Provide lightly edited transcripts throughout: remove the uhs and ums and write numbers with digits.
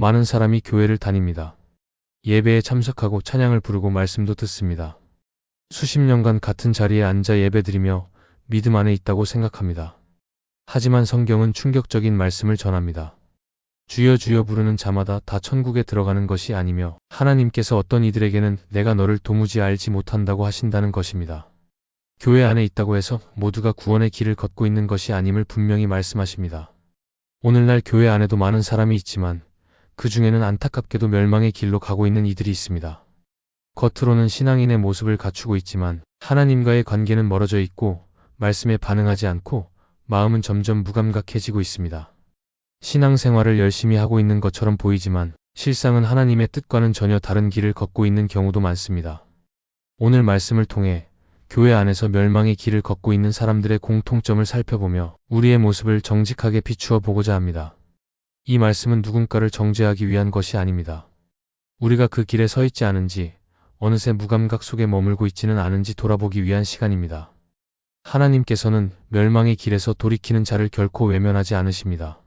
많은 사람이 교회를 다닙니다. 예배에 참석하고 찬양을 부르고 말씀도 듣습니다. 수십 년간 같은 자리에 앉아 예배드리며 믿음 안에 있다고 생각합니다. 하지만 성경은 충격적인 말씀을 전합니다. 주여 주여 부르는 자마다 다 천국에 들어가는 것이 아니며 하나님께서 어떤 이들에게는 내가 너를 도무지 알지 못한다고 하신다는 것입니다. 교회 안에 있다고 해서 모두가 구원의 길을 걷고 있는 것이 아님을 분명히 말씀하십니다. 오늘날 교회 안에도 많은 사람이 있지만 그 중에는 안타깝게도 멸망의 길로 가고 있는 이들이 있습니다. 겉으로는 신앙인의 모습을 갖추고 있지만 하나님과의 관계는 멀어져 있고 말씀에 반응하지 않고 마음은 점점 무감각해지고 있습니다. 신앙생활을 열심히 하고 있는 것처럼 보이지만 실상은 하나님의 뜻과는 전혀 다른 길을 걷고 있는 경우도 많습니다. 오늘 말씀을 통해 교회 안에서 멸망의 길을 걷고 있는 사람들의 공통점을 살펴보며 우리의 모습을 정직하게 비추어 보고자 합니다. 이 말씀은 누군가를 정죄하기 위한 것이 아닙니다. 우리가 그 길에 서 있지 않은지, 어느새 무감각 속에 머물고 있지는 않은지 돌아보기 위한 시간입니다. 하나님께서는 멸망의 길에서 돌이키는 자를 결코 외면하지 않으십니다.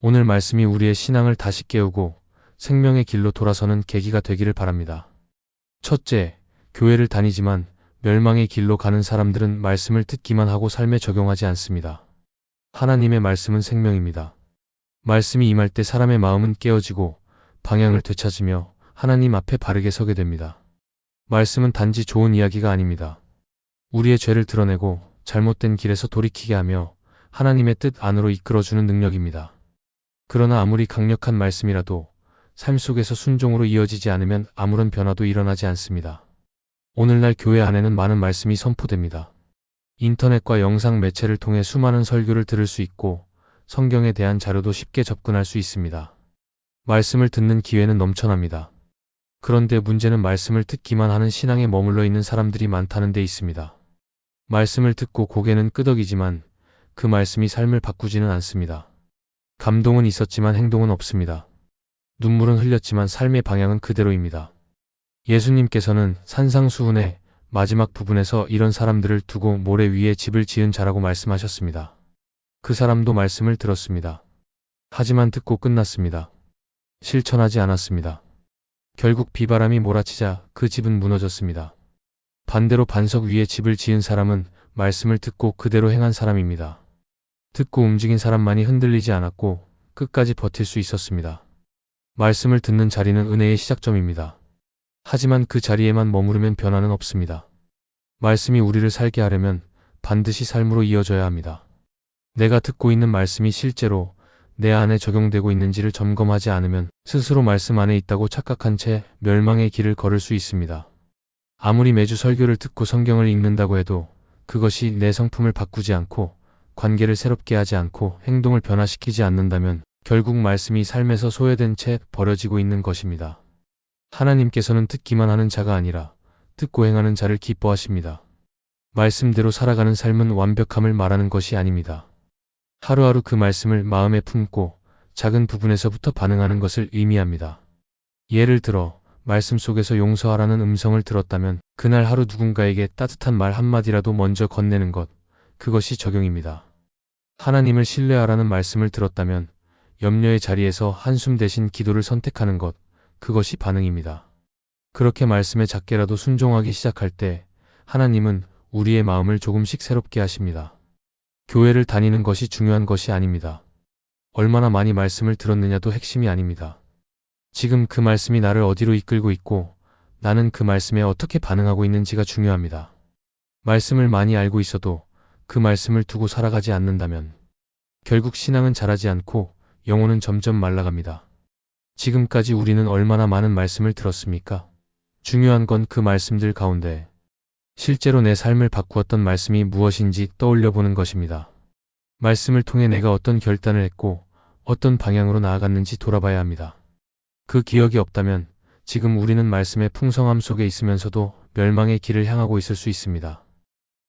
오늘 말씀이 우리의 신앙을 다시 깨우고 생명의 길로 돌아서는 계기가 되기를 바랍니다. 첫째, 교회를 다니지만 멸망의 길로 가는 사람들은 말씀을 듣기만 하고 삶에 적용하지 않습니다. 하나님의 말씀은 생명입니다. 말씀이 임할 때 사람의 마음은 깨어지고 방향을 되찾으며 하나님 앞에 바르게 서게 됩니다. 말씀은 단지 좋은 이야기가 아닙니다. 우리의 죄를 드러내고 잘못된 길에서 돌이키게 하며 하나님의 뜻 안으로 이끌어주는 능력입니다. 그러나 아무리 강력한 말씀이라도 삶 속에서 순종으로 이어지지 않으면 아무런 변화도 일어나지 않습니다. 오늘날 교회 안에는 많은 말씀이 선포됩니다. 인터넷과 영상 매체를 통해 수많은 설교를 들을 수 있고 성경에 대한 자료도 쉽게 접근할 수 있습니다. 말씀을 듣는 기회는 넘쳐납니다. 그런데 문제는 말씀을 듣기만 하는 신앙에 머물러 있는 사람들이 많다는 데 있습니다. 말씀을 듣고 고개는 끄덕이지만 그 말씀이 삶을 바꾸지는 않습니다. 감동은 있었지만 행동은 없습니다. 눈물은 흘렸지만 삶의 방향은 그대로입니다. 예수님께서는 산상수훈의 마지막 부분에서 이런 사람들을 두고 모래 위에 집을 지은 자라고 말씀하셨습니다. 그 사람도 말씀을 들었습니다. 하지만 듣고 끝났습니다. 실천하지 않았습니다. 결국 비바람이 몰아치자 그 집은 무너졌습니다. 반대로 반석 위에 집을 지은 사람은 말씀을 듣고 그대로 행한 사람입니다. 듣고 움직인 사람만이 흔들리지 않았고 끝까지 버틸 수 있었습니다. 말씀을 듣는 자리는 은혜의 시작점입니다. 하지만 그 자리에만 머무르면 변화는 없습니다. 말씀이 우리를 살게 하려면 반드시 삶으로 이어져야 합니다. 내가 듣고 있는 말씀이 실제로 내 안에 적용되고 있는지를 점검하지 않으면 스스로 말씀 안에 있다고 착각한 채 멸망의 길을 걸을 수 있습니다. 아무리 매주 설교를 듣고 성경을 읽는다고 해도 그것이 내 성품을 바꾸지 않고 관계를 새롭게 하지 않고 행동을 변화시키지 않는다면 결국 말씀이 삶에서 소외된 채 버려지고 있는 것입니다. 하나님께서는 듣기만 하는 자가 아니라 듣고 행하는 자를 기뻐하십니다. 말씀대로 살아가는 삶은 완벽함을 말하는 것이 아닙니다. 하루하루 그 말씀을 마음에 품고 작은 부분에서부터 반응하는 것을 의미합니다. 예를 들어 말씀 속에서 용서하라는 음성을 들었다면 그날 하루 누군가에게 따뜻한 말 한마디라도 먼저 건네는 것, 그것이 적용입니다. 하나님을 신뢰하라는 말씀을 들었다면 염려의 자리에서 한숨 대신 기도를 선택하는 것, 그것이 반응입니다. 그렇게 말씀에 작게라도 순종하기 시작할 때 하나님은 우리의 마음을 조금씩 새롭게 하십니다. 교회를 다니는 것이 중요한 것이 아닙니다. 얼마나 많이 말씀을 들었느냐도 핵심이 아닙니다. 지금 그 말씀이 나를 어디로 이끌고 있고 나는 그 말씀에 어떻게 반응하고 있는지가 중요합니다. 말씀을 많이 알고 있어도 그 말씀을 두고 살아가지 않는다면 결국 신앙은 자라지 않고 영혼은 점점 말라갑니다. 지금까지 우리는 얼마나 많은 말씀을 들었습니까? 중요한 건 그 말씀들 가운데 실제로 내 삶을 바꾸었던 말씀이 무엇인지 떠올려 보는 것입니다. 말씀을 통해 내가 어떤 결단을 했고 어떤 방향으로 나아갔는지 돌아봐야 합니다. 그 기억이 없다면 지금 우리는 말씀의 풍성함 속에 있으면서도 멸망의 길을 향하고 있을 수 있습니다.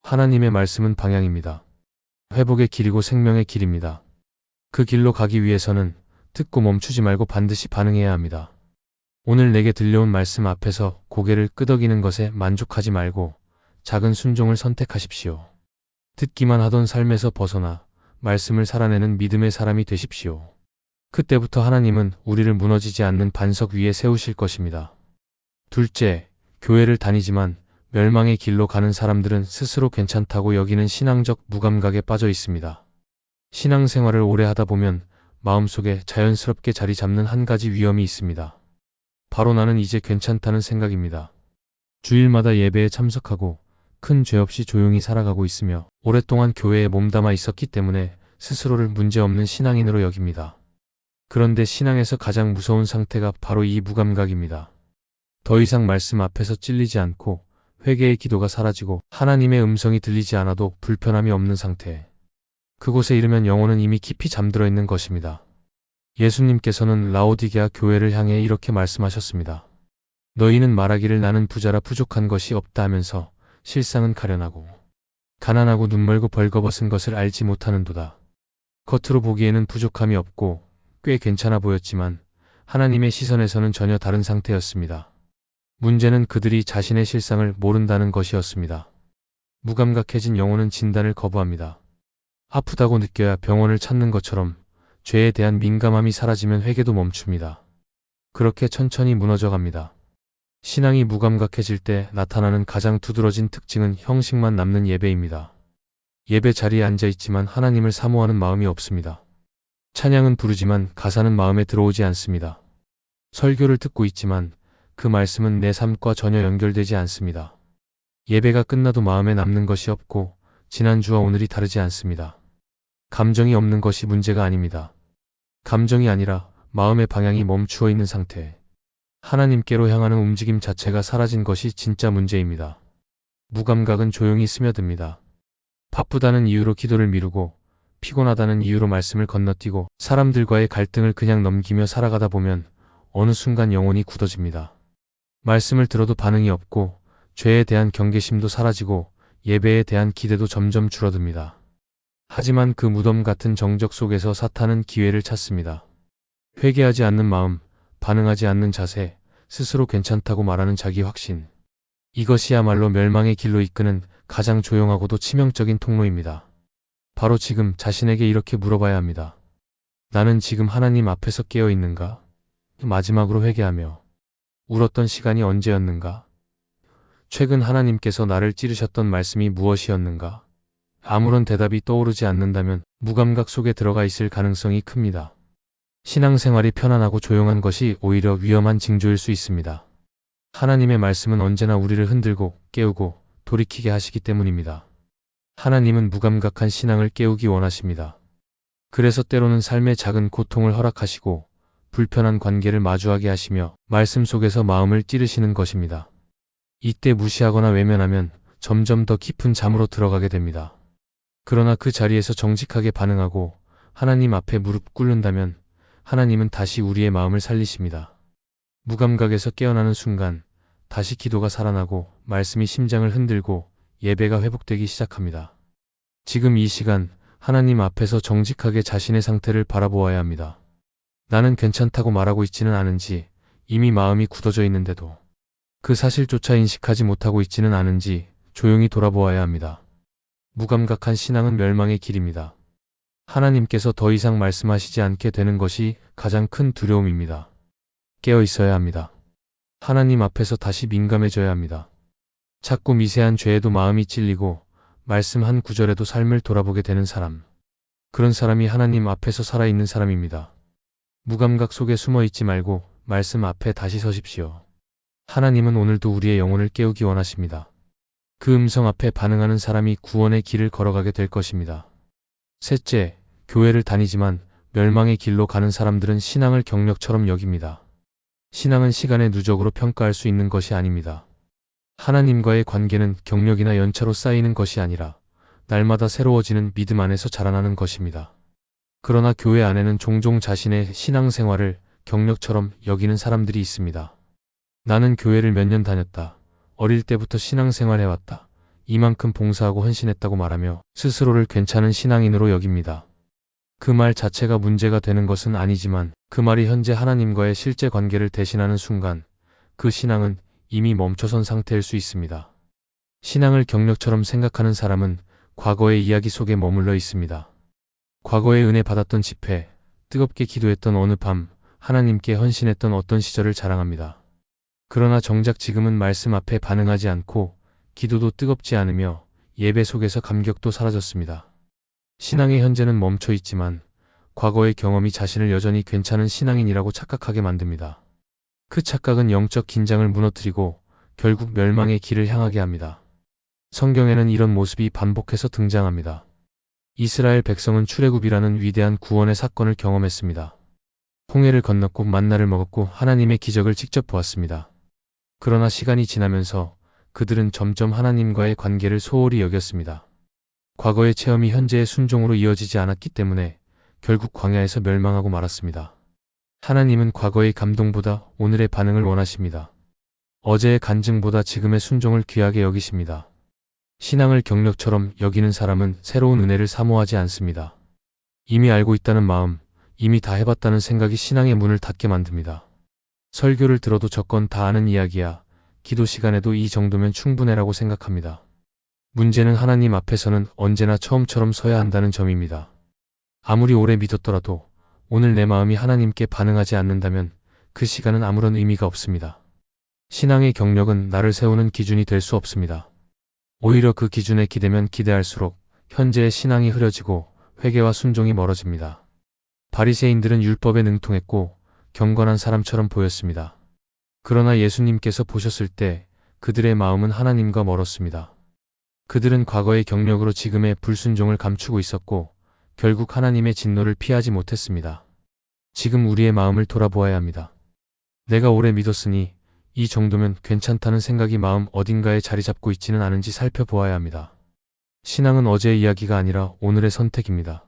하나님의 말씀은 방향입니다. 회복의 길이고 생명의 길입니다. 그 길로 가기 위해서는 듣고 멈추지 말고 반드시 반응해야 합니다. 오늘 내게 들려온 말씀 앞에서 고개를 끄덕이는 것에 만족하지 말고 작은 순종을 선택하십시오. 듣기만 하던 삶에서 벗어나 말씀을 살아내는 믿음의 사람이 되십시오. 그때부터 하나님은 우리를 무너지지 않는 반석 위에 세우실 것입니다. 둘째, 교회를 다니지만 멸망의 길로 가는 사람들은 스스로 괜찮다고 여기는 신앙적 무감각에 빠져 있습니다. 신앙생활을 오래 하다 보면 마음속에 자연스럽게 자리 잡는 한 가지 위험이 있습니다. 바로 나는 이제 괜찮다는 생각입니다. 주일마다 예배에 참석하고 큰 죄 없이 조용히 살아가고 있으며 오랫동안 교회에 몸담아 있었기 때문에 스스로를 문제없는 신앙인으로 여깁니다. 그런데 신앙에서 가장 무서운 상태가 바로 이 무감각입니다. 더 이상 말씀 앞에서 찔리지 않고 회개의 기도가 사라지고 하나님의 음성이 들리지 않아도 불편함이 없는 상태. 그곳에 이르면 영혼은 이미 깊이 잠들어 있는 것입니다. 예수님께서는 라오디게아 교회를 향해 이렇게 말씀하셨습니다. 너희는 말하기를 나는 부자라 부족한 것이 없다 하면서 실상은 가련하고 가난하고 눈멀고 벌거벗은 것을 알지 못하는도다. 겉으로 보기에는 부족함이 없고 꽤 괜찮아 보였지만 하나님의 시선에서는 전혀 다른 상태였습니다. 문제는 그들이 자신의 실상을 모른다는 것이었습니다. 무감각해진 영혼은 진단을 거부합니다. 아프다고 느껴야 병원을 찾는 것처럼 죄에 대한 민감함이 사라지면 회개도 멈춥니다. 그렇게 천천히 무너져갑니다. 신앙이 무감각해질 때 나타나는 가장 두드러진 특징은 형식만 남는 예배입니다. 예배 자리에 앉아있지만 하나님을 사모하는 마음이 없습니다. 찬양은 부르지만 가사는 마음에 들어오지 않습니다. 설교를 듣고 있지만 그 말씀은 내 삶과 전혀 연결되지 않습니다. 예배가 끝나도 마음에 남는 것이 없고 지난주와 오늘이 다르지 않습니다. 감정이 없는 것이 문제가 아닙니다. 감정이 아니라 마음의 방향이 멈추어 있는 상태. 하나님께로 향하는 움직임 자체가 사라진 것이 진짜 문제입니다. 무감각은 조용히 스며듭니다. 바쁘다는 이유로 기도를 미루고 피곤하다는 이유로 말씀을 건너뛰고 사람들과의 갈등을 그냥 넘기며 살아가다 보면 어느 순간 영혼이 굳어집니다. 말씀을 들어도 반응이 없고 죄에 대한 경계심도 사라지고 예배에 대한 기대도 점점 줄어듭니다. 하지만 그 무덤 같은 정적 속에서 사탄은 기회를 찾습니다. 회개하지 않는 마음, 반응하지 않는 자세, 스스로 괜찮다고 말하는 자기 확신. 이것이야말로 멸망의 길로 이끄는 가장 조용하고도 치명적인 통로입니다. 바로 지금 자신에게 이렇게 물어봐야 합니다. 나는 지금 하나님 앞에서 깨어 있는가? 마지막으로 회개하며 울었던 시간이 언제였는가? 최근 하나님께서 나를 찌르셨던 말씀이 무엇이었는가? 아무런 대답이 떠오르지 않는다면 무감각 속에 들어가 있을 가능성이 큽니다. 신앙생활이 편안하고 조용한 것이 오히려 위험한 징조일 수 있습니다. 하나님의 말씀은 언제나 우리를 흔들고 깨우고 돌이키게 하시기 때문입니다. 하나님은 무감각한 신앙을 깨우기 원하십니다. 그래서 때로는 삶의 작은 고통을 허락하시고 불편한 관계를 마주하게 하시며 말씀 속에서 마음을 찌르시는 것입니다. 이때 무시하거나 외면하면 점점 더 깊은 잠으로 들어가게 됩니다. 그러나 그 자리에서 정직하게 반응하고 하나님 앞에 무릎 꿇는다면 하나님은 다시 우리의 마음을 살리십니다. 무감각에서 깨어나는 순간 다시 기도가 살아나고 말씀이 심장을 흔들고 예배가 회복되기 시작합니다. 지금 이 시간 하나님 앞에서 정직하게 자신의 상태를 바라보아야 합니다. 나는 괜찮다고 말하고 있지는 않은지, 이미 마음이 굳어져 있는데도 그 사실조차 인식하지 못하고 있지는 않은지 조용히 돌아보아야 합니다. 무감각한 신앙은 멸망의 길입니다. 하나님께서 더 이상 말씀하시지 않게 되는 것이 가장 큰 두려움입니다. 깨어 있어야 합니다. 하나님 앞에서 다시 민감해져야 합니다. 자꾸 미세한 죄에도 마음이 찔리고 말씀 한 구절에도 삶을 돌아보게 되는 사람. 그런 사람이 하나님 앞에서 살아있는 사람입니다. 무감각 속에 숨어 있지 말고 말씀 앞에 다시 서십시오. 하나님은 오늘도 우리의 영혼을 깨우기 원하십니다. 그 음성 앞에 반응하는 사람이 구원의 길을 걸어가게 될 것입니다. 셋째, 교회를 다니지만 멸망의 길로 가는 사람들은 신앙을 경력처럼 여깁니다. 신앙은 시간의 누적으로 평가할 수 있는 것이 아닙니다. 하나님과의 관계는 경력이나 연차로 쌓이는 것이 아니라 날마다 새로워지는 믿음 안에서 자라나는 것입니다. 그러나 교회 안에는 종종 자신의 신앙생활을 경력처럼 여기는 사람들이 있습니다. 나는 교회를 몇 년 다녔다. 어릴 때부터 신앙생활해왔다. 이만큼 봉사하고 헌신했다고 말하며 스스로를 괜찮은 신앙인으로 여깁니다. 그 말 자체가 문제가 되는 것은 아니지만 그 말이 현재 하나님과의 실제 관계를 대신하는 순간 그 신앙은 이미 멈춰선 상태일 수 있습니다. 신앙을 경력처럼 생각하는 사람은 과거의 이야기 속에 머물러 있습니다. 과거에 은혜 받았던 집회, 뜨겁게 기도했던 어느 밤, 하나님께 헌신했던 어떤 시절을 자랑합니다. 그러나 정작 지금은 말씀 앞에 반응하지 않고 기도도 뜨겁지 않으며 예배 속에서 감격도 사라졌습니다. 신앙의 현재는 멈춰 있지만 과거의 경험이 자신을 여전히 괜찮은 신앙인이라고 착각하게 만듭니다. 그 착각은 영적 긴장을 무너뜨리고 결국 멸망의 길을 향하게 합니다. 성경에는 이런 모습이 반복해서 등장합니다. 이스라엘 백성은 출애굽이라는 위대한 구원의 사건을 경험했습니다. 홍해를 건넜고 만나를 먹었고 하나님의 기적을 직접 보았습니다. 그러나 시간이 지나면서 그들은 점점 하나님과의 관계를 소홀히 여겼습니다. 과거의 체험이 현재의 순종으로 이어지지 않았기 때문에 결국 광야에서 멸망하고 말았습니다. 하나님은 과거의 감동보다 오늘의 반응을 원하십니다. 어제의 간증보다 지금의 순종을 귀하게 여기십니다. 신앙을 경력처럼 여기는 사람은 새로운 은혜를 사모하지 않습니다. 이미 알고 있다는 마음, 이미 다 해봤다는 생각이 신앙의 문을 닫게 만듭니다. 설교를 들어도 저건 다 아는 이야기야. 기도 시간에도 이 정도면 충분해라고 생각합니다. 문제는 하나님 앞에서는 언제나 처음처럼 서야 한다는 점입니다. 아무리 오래 믿었더라도 오늘 내 마음이 하나님께 반응하지 않는다면 그 시간은 아무런 의미가 없습니다. 신앙의 경력은 나를 세우는 기준이 될 수 없습니다. 오히려 그 기준에 기대면 기대할수록 현재의 신앙이 흐려지고 회개와 순종이 멀어집니다. 바리새인들은 율법에 능통했고 경건한 사람처럼 보였습니다. 그러나 예수님께서 보셨을 때 그들의 마음은 하나님과 멀었습니다. 그들은 과거의 경력으로 지금의 불순종을 감추고 있었고 결국 하나님의 진노를 피하지 못했습니다. 지금 우리의 마음을 돌아보아야 합니다. 내가 오래 믿었으니 이 정도면 괜찮다는 생각이 마음 어딘가에 자리 잡고 있지는 않은지 살펴보아야 합니다. 신앙은 어제의 이야기가 아니라 오늘의 선택입니다.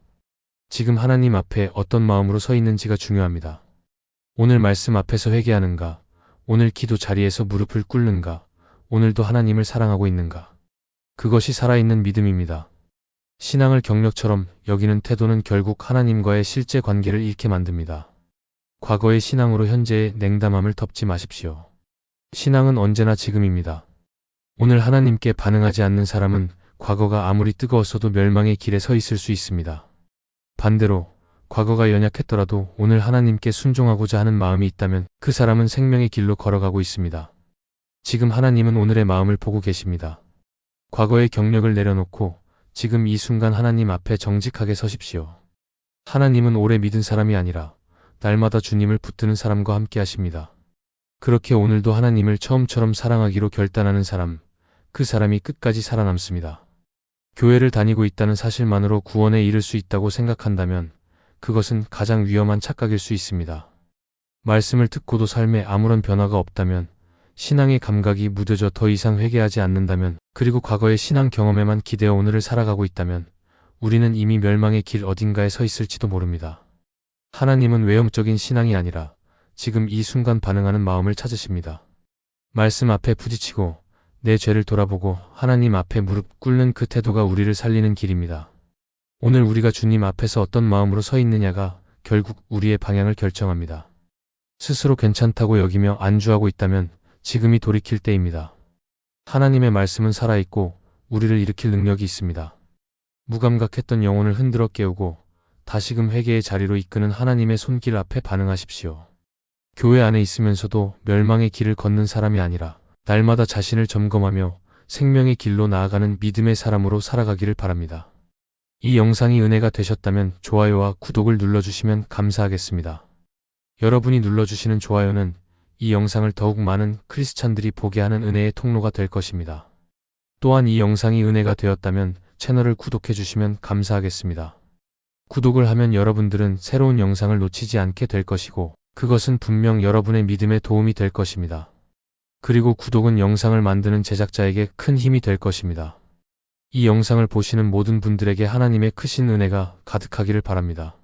지금 하나님 앞에 어떤 마음으로 서 있는지가 중요합니다. 오늘 말씀 앞에서 회개하는가? 오늘 기도 자리에서 무릎을 꿇는가? 오늘도 하나님을 사랑하고 있는가? 그것이 살아있는 믿음입니다. 신앙을 경력처럼 여기는 태도는 결국 하나님과의 실제 관계를 잃게 만듭니다. 과거의 신앙으로 현재의 냉담함을 덮지 마십시오. 신앙은 언제나 지금입니다. 오늘 하나님께 반응하지 않는 사람은 과거가 아무리 뜨거웠어도 멸망의 길에 서 있을 수 있습니다. 반대로 과거가 연약했더라도 오늘 하나님께 순종하고자 하는 마음이 있다면 그 사람은 생명의 길로 걸어가고 있습니다. 지금 하나님은 오늘의 마음을 보고 계십니다. 과거의 경력을 내려놓고 지금 이 순간 하나님 앞에 정직하게 서십시오. 하나님은 오래 믿은 사람이 아니라 날마다 주님을 붙드는 사람과 함께 하십니다. 그렇게 오늘도 하나님을 처음처럼 사랑하기로 결단하는 사람, 그 사람이 끝까지 살아남습니다. 교회를 다니고 있다는 사실만으로 구원에 이를 수 있다고 생각한다면 그것은 가장 위험한 착각일 수 있습니다. 말씀을 듣고도 삶에 아무런 변화가 없다면, 신앙의 감각이 무뎌져 더 이상 회개하지 않는다면, 그리고 과거의 신앙 경험에만 기대어 오늘을 살아가고 있다면 우리는 이미 멸망의 길 어딘가에 서 있을지도 모릅니다. 하나님은 외형적인 신앙이 아니라 지금 이 순간 반응하는 마음을 찾으십니다. 말씀 앞에 부딪히고 내 죄를 돌아보고 하나님 앞에 무릎 꿇는 그 태도가 우리를 살리는 길입니다. 오늘 우리가 주님 앞에서 어떤 마음으로 서 있느냐가 결국 우리의 방향을 결정합니다. 스스로 괜찮다고 여기며 안주하고 있다면 지금이 돌이킬 때입니다. 하나님의 말씀은 살아있고 우리를 일으킬 능력이 있습니다. 무감각했던 영혼을 흔들어 깨우고 다시금 회개의 자리로 이끄는 하나님의 손길 앞에 반응하십시오. 교회 안에 있으면서도 멸망의 길을 걷는 사람이 아니라 날마다 자신을 점검하며 생명의 길로 나아가는 믿음의 사람으로 살아가기를 바랍니다. 이 영상이 은혜가 되셨다면 좋아요와 구독을 눌러주시면 감사하겠습니다. 여러분이 눌러주시는 좋아요는 이 영상을 더욱 많은 크리스찬들이 보게 하는 은혜의 통로가 될 것입니다. 또한 이 영상이 은혜가 되었다면 채널을 구독해 주시면 감사하겠습니다. 구독을 하면 여러분들은 새로운 영상을 놓치지 않게 될 것이고 그것은 분명 여러분의 믿음에 도움이 될 것입니다. 그리고 구독은 영상을 만드는 제작자에게 큰 힘이 될 것입니다. 이 영상을 보시는 모든 분들에게 하나님의 크신 은혜가 가득하기를 바랍니다.